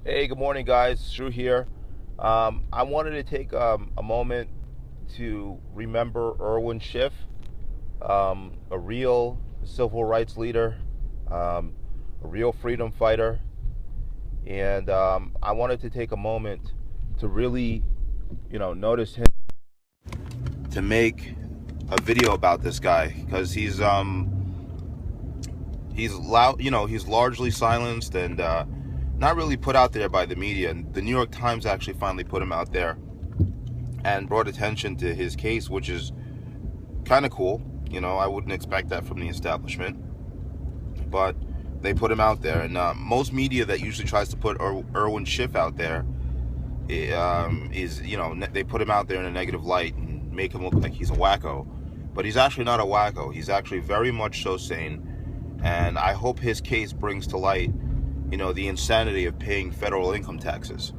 Hey, good morning, guys. Drew here. I wanted to take a moment to remember Irwin Schiff, a real civil rights leader, a real freedom fighter. And I wanted to take a moment to really, notice him, to make a video about this guy because he's loud, he's largely silenced and not really put out there by the media. And the New York Times actually finally put him out there and brought attention to his case, which is kind of cool. I wouldn't expect that from the establishment, but they put him out there. And most media that usually tries to put Irwin Schiff out there is, they put him out there in a negative light and make him look like he's a wacko. But he's actually not a wacko. He's actually very much so sane. And I hope his case brings to light, the insanity of paying federal income taxes.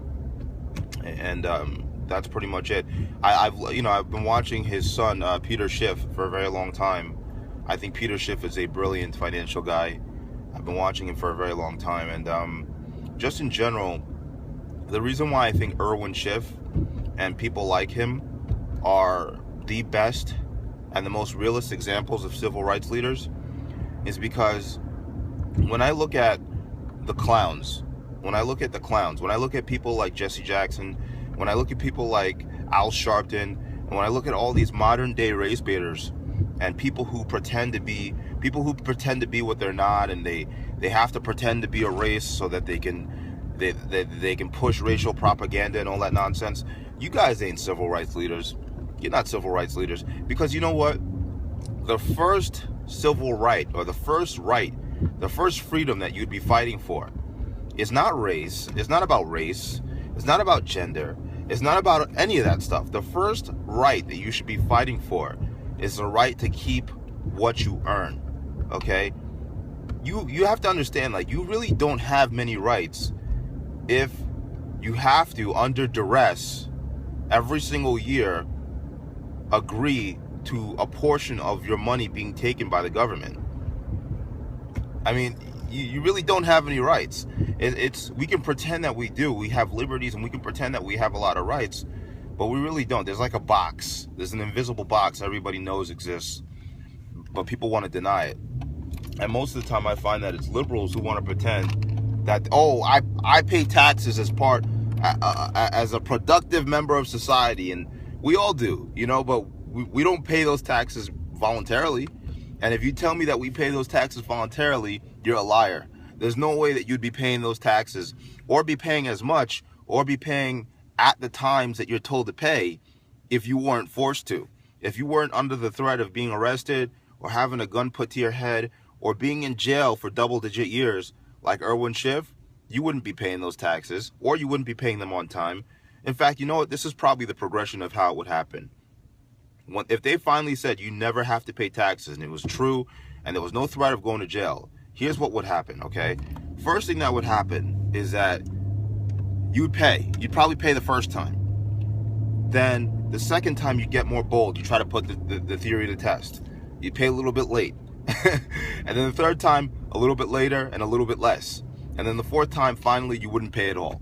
And that's pretty much it. I've been watching his son, Peter Schiff, for a very long time. I think Peter Schiff is a brilliant financial guy. I've been watching him for a very long time. And just in general, the reason why I think Irwin Schiff and people like him are the best and the most realist examples of civil rights leaders is because when I look at the clowns, when I look at people like Jesse Jackson, when I look at people like Al Sharpton, and when I look at all these modern day race baiters and people who pretend to be what they're not, and they have to pretend to be a race so that they can push racial propaganda and all that nonsense. You guys ain't civil rights leaders. You're not civil rights leaders, because you know what? The first civil right, or the first freedom that you'd be fighting for is not race. It's not about race. It's not about gender. It's not about any of that stuff. The first right that you should be fighting for is the right to keep what you earn. Okay? You have to understand, like, you really don't have many rights if you have to, under duress, every single year, agree to a portion of your money being taken by the government. I mean, you really don't have any rights. We can pretend that we do. We have liberties, and we can pretend that we have a lot of rights, but we really don't. There's like a box. There's an invisible box everybody knows exists, but people want to deny it. And most of the time I find that it's liberals who want to pretend that, I pay taxes as a productive member of society, and we all do, but we don't pay those taxes voluntarily. And if you tell me that we pay those taxes voluntarily, you're a liar. There's no way that you'd be paying those taxes, or be paying as much, or be paying at the times that you're told to pay if you weren't forced to. If you weren't under the threat of being arrested, or having a gun put to your head, or being in jail for double-digit years like Irwin Schiff, you wouldn't be paying those taxes, or you wouldn't be paying them on time. In fact, you know what? This is probably the progression of how it would happen. If they finally said you never have to pay taxes, and it was true, and there was no threat of going to jail, here's what would happen, okay? First thing that would happen is that you'd pay. You'd probably pay the first time. Then the second time you get more bold. You try to put the theory to test. You pay a little bit late. And then the third time, a little bit later and a little bit less. And then the fourth time, finally, you wouldn't pay at all.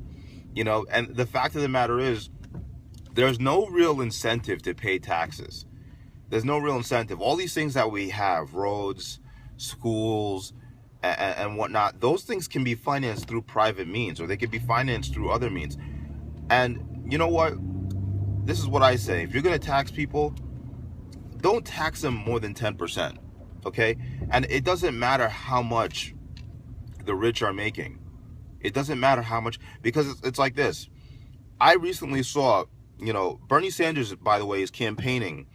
And the fact of the matter is, there's no real incentive to pay taxes. There's no real incentive. All these things that we have, roads, schools, and whatnot, those things can be financed through private means, or they can be financed through other means. And you know what? This is what I say. If you're going to tax people, don't tax them more than 10%. Okay? And it doesn't matter how much the rich are making. It doesn't matter how much, because it's like this. I recently saw, Bernie Sanders, by the way, is campaigning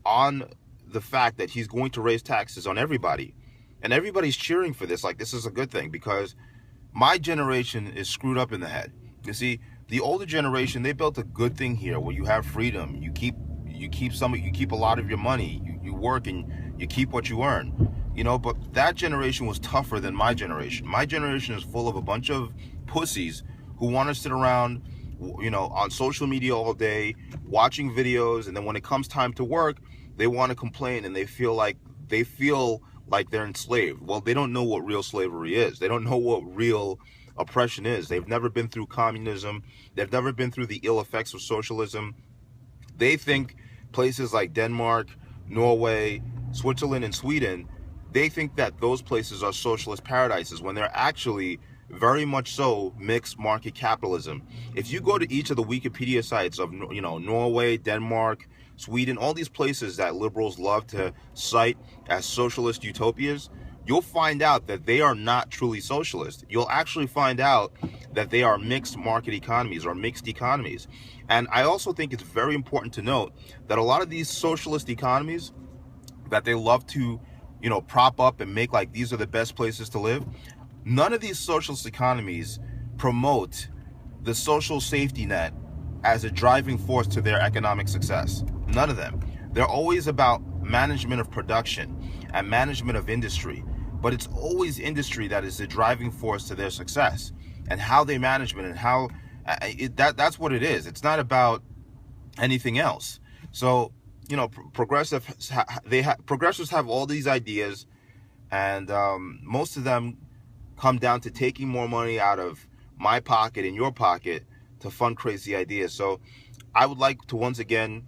on the fact that he's going to raise taxes on everybody. And everybody's cheering for this, like this is a good thing, because my generation is screwed up in the head. You see, the older generation, they built a good thing here where you have freedom. You keep a lot of your money. You work and you keep what you earn. But that generation was tougher than my generation. My generation is full of a bunch of pussies who want to sit around, on social media all day, watching videos, and then when it comes time to work, they want to complain, and they feel like they're enslaved. Well, they don't know what real slavery is. They don't know what real oppression is. They've never been through communism. They've never been through the ill effects of socialism. They think places like Denmark, Norway, Switzerland, and Sweden, they think that those places are socialist paradises when they're actually very much so mixed market capitalism. If you go to each of the Wikipedia sites of, Norway, Denmark, Sweden, all these places that liberals love to cite as socialist utopias, you'll find out that they are not truly socialist. You'll actually find out that they are mixed market economies or mixed economies. And I also think it's very important to note that a lot of these socialist economies that they love to, prop up and make like these are the best places to live, none of these socialist economies promote the social safety net as a driving force to their economic success. None of them. They're always about management of production and management of industry, but it's always industry that is the driving force to their success, and how they manage it and how that's what it is. It's not about anything else. So progressives have all these ideas, and most of them come down to taking more money out of my pocket and your pocket to fund crazy ideas. So I would like to once again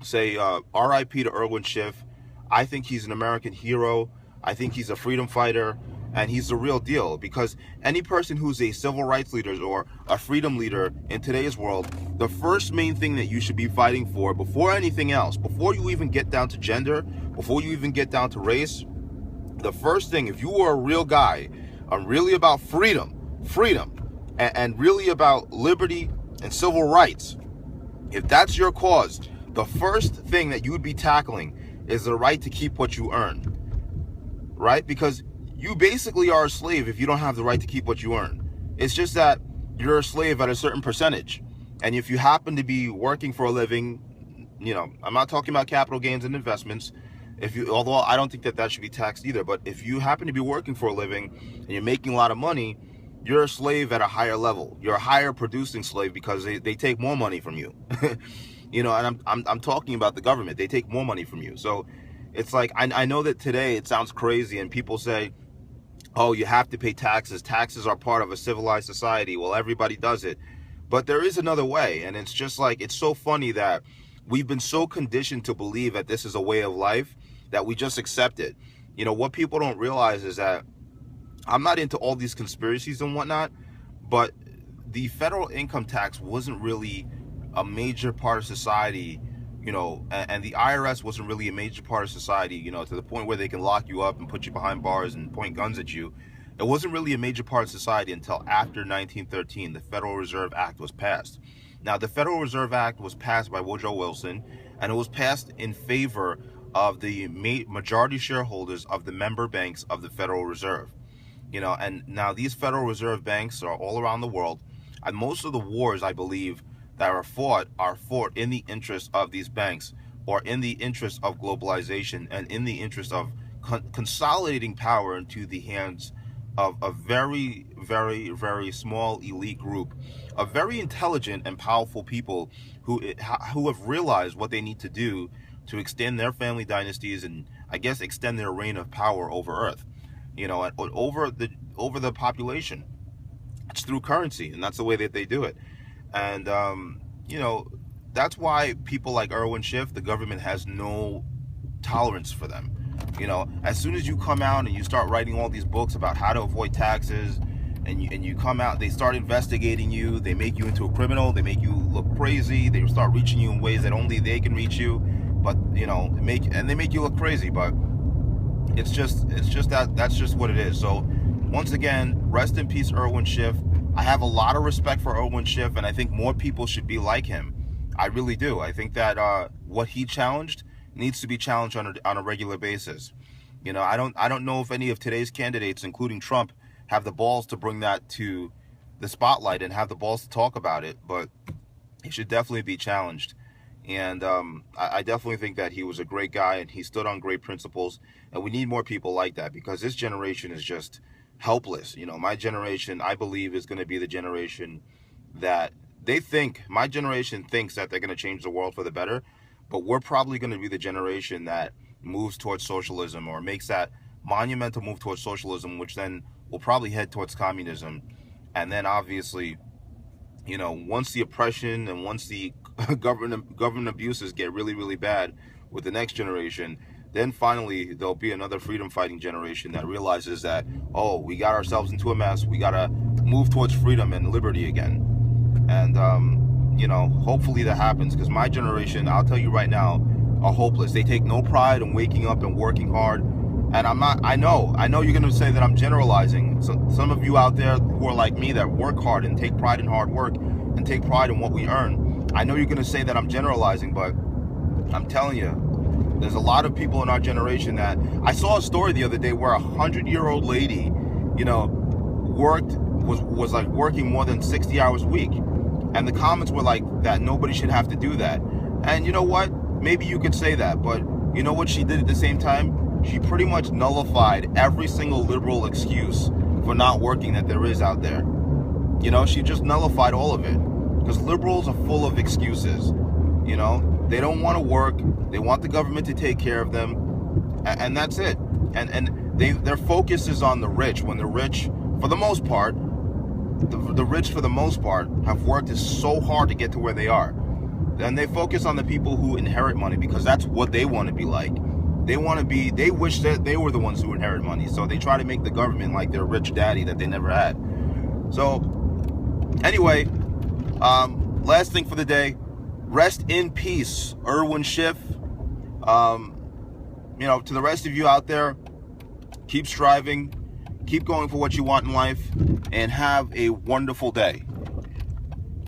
say RIP to Irwin Schiff. I think he's an American hero. I think he's a freedom fighter, and he's the real deal, because any person who's a civil rights leader or a freedom leader in today's world, the first main thing that you should be fighting for before anything else, before you even get down to gender, before you even get down to race, the first thing, if you are a real guy, I'm really about freedom, and really about liberty and civil rights, if that's your cause, the first thing that you would be tackling is the right to keep what you earn, right? Because you basically are a slave if you don't have the right to keep what you earn. It's just that you're a slave at a certain percentage. And if you happen to be working for a living, I'm not talking about capital gains and investments, although I don't think that should be taxed either, but if you happen to be working for a living and you're making a lot of money, you're a slave at a higher level. You're a higher producing slave because they take more money from you. And I'm talking about the government. They take more money from you. So it's like, I know that today it sounds crazy and people say, oh, you have to pay taxes. Taxes are part of a civilized society. Well, everybody does it. But there is another way. And it's just like, it's so funny that we've been so conditioned to believe that this is a way of life that we just accept it. What people don't realize is that I'm not into all these conspiracies and whatnot, but the federal income tax wasn't really a major part of society, and the IRS wasn't really a major part of society, to the point where they can lock you up and put you behind bars and point guns at you. It wasn't really a major part of society until after 1913, the Federal Reserve Act was passed. Now, the Federal Reserve Act was passed by Woodrow Wilson, and it was passed in favor of the majority shareholders of the member banks of the Federal Reserve. And now these Federal Reserve banks are all around the world, and most of the wars, I believe, that are fought in the interest of these banks, or in the interest of globalization, and in the interest of consolidating power into the hands of a very, very, very small elite group of very intelligent and powerful people who have realized what they need to do to extend their family dynasties and, I guess, extend their reign of power over Earth, over the population. It's through currency, and that's the way that they do it. And that's why people like Irwin Schiff, the government has no tolerance for them. As soon as you come out and you start writing all these books about how to avoid taxes, and you come out, they start investigating you, they make you into a criminal, they make you look crazy, they start reaching you in ways that only they can reach you, but they make you look crazy. But it's just that's just what it is. So once again, rest in peace, Irwin Schiff. I have a lot of respect for Irwin Schiff, and I think more people should be like him. I really do. I think that what he challenged needs to be challenged on a regular basis. I don't know if any of today's candidates, including Trump, have the balls to bring that to the spotlight and have the balls to talk about it, but he should definitely be challenged. And I definitely think that he was a great guy, and he stood on great principles, and we need more people like that, because this generation is just helpless. My generation, I believe, is going to be the generation that my generation thinks that they're going to change the world for the better, but we're probably going to be the generation that moves towards socialism, or makes that monumental move towards socialism, which then will probably head towards communism. And then obviously, you know, once the oppression and once the government abuses get really, really bad with the next generation, then finally there'll be another freedom fighting generation that realizes that, oh, we got ourselves into a mess. We got to move towards freedom and liberty again. And, you know, hopefully that happens, because my generation, I'll tell you right now, are hopeless. They take no pride in waking up and working hard. And I know you're going to say that I'm generalizing. So some of you out there who are like me that work hard and take pride in hard work and take pride in what we earn, I know you're going to say that I'm generalizing, but I'm telling you, there's a lot of people in our generation that, I saw a story the other day where 100-year-old lady, you know, was like working more than 60 hours a week. And the comments were like that nobody should have to do that. And you know what? Maybe you could say that, but you know what she did at the same time? She pretty much nullified every single liberal excuse for not working that there is out there. You know, she just nullified all of it. Because liberals are full of excuses. You know, they don't want to work. They want the government to take care of them. And that's it. And their focus is on the rich, when the rich, for the most part, the rich for the most part have worked so hard to get to where they are. Then they focus on the people who inherit money, because that's what they want to be like. They wish that they were the ones who inherit money. So they try to make the government like their rich daddy that they never had. So anyway, last thing for the day, rest in peace, Irwin Schiff. You know, to the rest of you out there, keep striving, keep going for what you want in life, and have a wonderful day.